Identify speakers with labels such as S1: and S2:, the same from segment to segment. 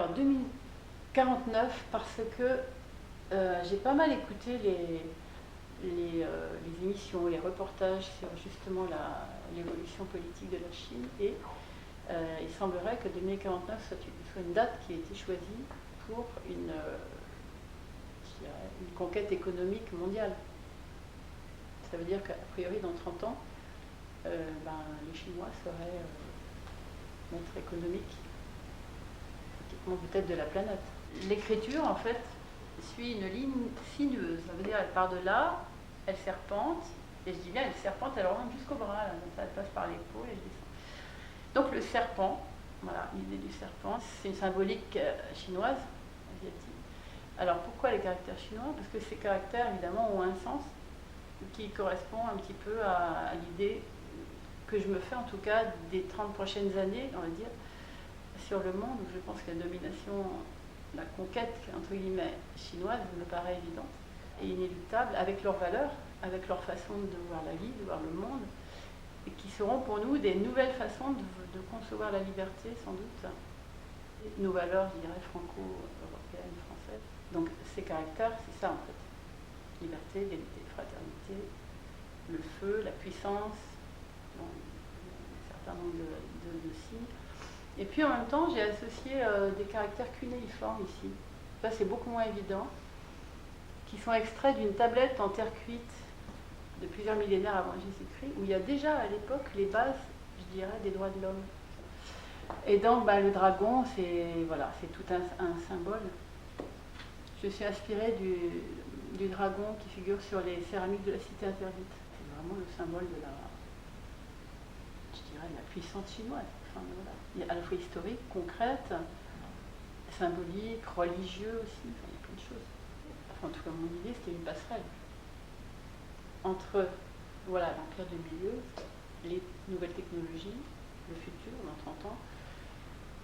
S1: Alors 2049 parce que j'ai pas mal écouté les émissions, les reportages sur justement l'évolution politique de la Chine et il semblerait que 2049 soit une date qui a été choisie pour je dirais, une conquête économique mondiale. Ça veut dire qu'a priori dans 30 ans, les Chinois seraient maîtres économiques, pratiquement peut-être de la planète. L'écriture en fait suit une ligne sinueuse, ça veut dire elle part de là, elle serpente, et je dis bien elle serpente, elle remonte jusqu'au bras, là, comme ça elle passe par l'épaule et je descend. Donc le serpent, voilà, l'idée du serpent, c'est une symbolique chinoise, asiatique. Alors pourquoi les caractères chinois? Parce que ces caractères évidemment ont un sens qui correspond un petit peu à l'idée que je me fais en tout cas des 30 prochaines années, on va dire, sur le monde, où je pense que la domination, la conquête, entre guillemets, chinoise me paraît évidente et inéluctable, avec leurs valeurs, avec leur façon de voir la vie, de voir le monde, et qui seront pour nous des nouvelles façons de concevoir la liberté, sans doute. Nos valeurs, je dirais, franco-européennes, françaises. Donc ces caractères, c'est ça en fait. Liberté, égalité, fraternité, le feu, la puissance, un certain nombre de signes. Et puis en même temps, j'ai associé des caractères cunéiformes ici. Ça, c'est beaucoup moins évident, qui sont extraits d'une tablette en terre cuite de plusieurs millénaires avant Jésus-Christ, où il y a déjà à l'époque les bases, je dirais, des droits de l'homme. Et donc, le dragon, c'est tout un symbole. Je suis inspirée du dragon qui figure sur les céramiques de la cité interdite. C'est vraiment le symbole de la puissance chinoise. Enfin, voilà. Il y a à la fois historique, concrète, symbolique, religieux aussi, il y a plein de choses. Enfin, en tout cas, mon idée, c'était une passerelle entre l'empire du milieu, les nouvelles technologies, le futur dans 30 ans,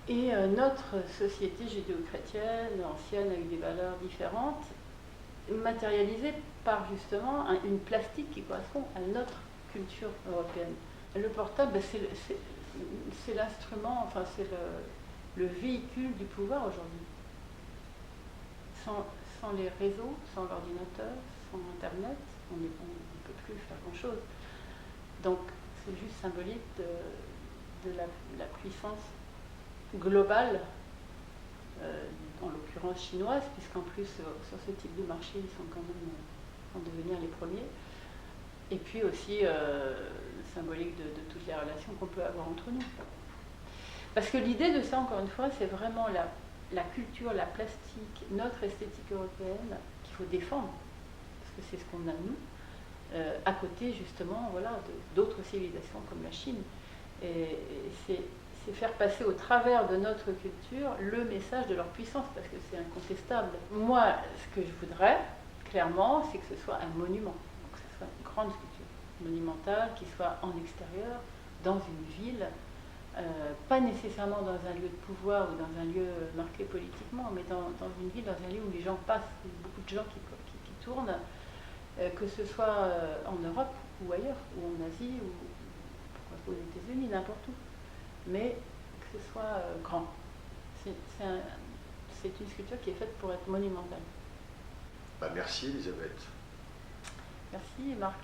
S1: et notre société judéo-chrétienne, ancienne, avec des valeurs différentes, matérialisée par justement une plastique qui correspond à notre culture européenne. Le portable, c'est l'instrument, enfin c'est le véhicule du pouvoir aujourd'hui. Sans les réseaux, sans l'ordinateur, sans Internet, on ne peut plus faire grand-chose. Donc c'est juste symbolique de la puissance globale, en l'occurrence chinoise, puisqu'en plus sur ce type de marché, ils sont quand même en devenir les premiers. Et puis aussi symbolique de toutes les relations qu'on peut avoir entre nous. Parce que l'idée de ça, encore une fois, c'est vraiment la culture, la plastique, notre esthétique européenne qu'il faut défendre, parce que c'est ce qu'on a nous, à côté justement d'autres civilisations comme la Chine. Et c'est faire passer au travers de notre culture le message de leur puissance, parce que c'est incontestable. Moi, ce que je voudrais, clairement, c'est que ce soit un monument, donc que ce soit une grande sculpture monumentale, qui soit en extérieur, dans une ville, pas nécessairement dans un lieu de pouvoir ou dans un lieu marqué politiquement, mais dans une ville, dans un lieu où les gens passent, il y a beaucoup de gens qui tournent, que ce soit en Europe ou ailleurs, ou en Asie, ou pourquoi pas aux États-Unis, n'importe où, mais que ce soit grand. C'est une sculpture qui est faite pour être monumentale.
S2: Merci Elisabeth.
S1: Merci Marc.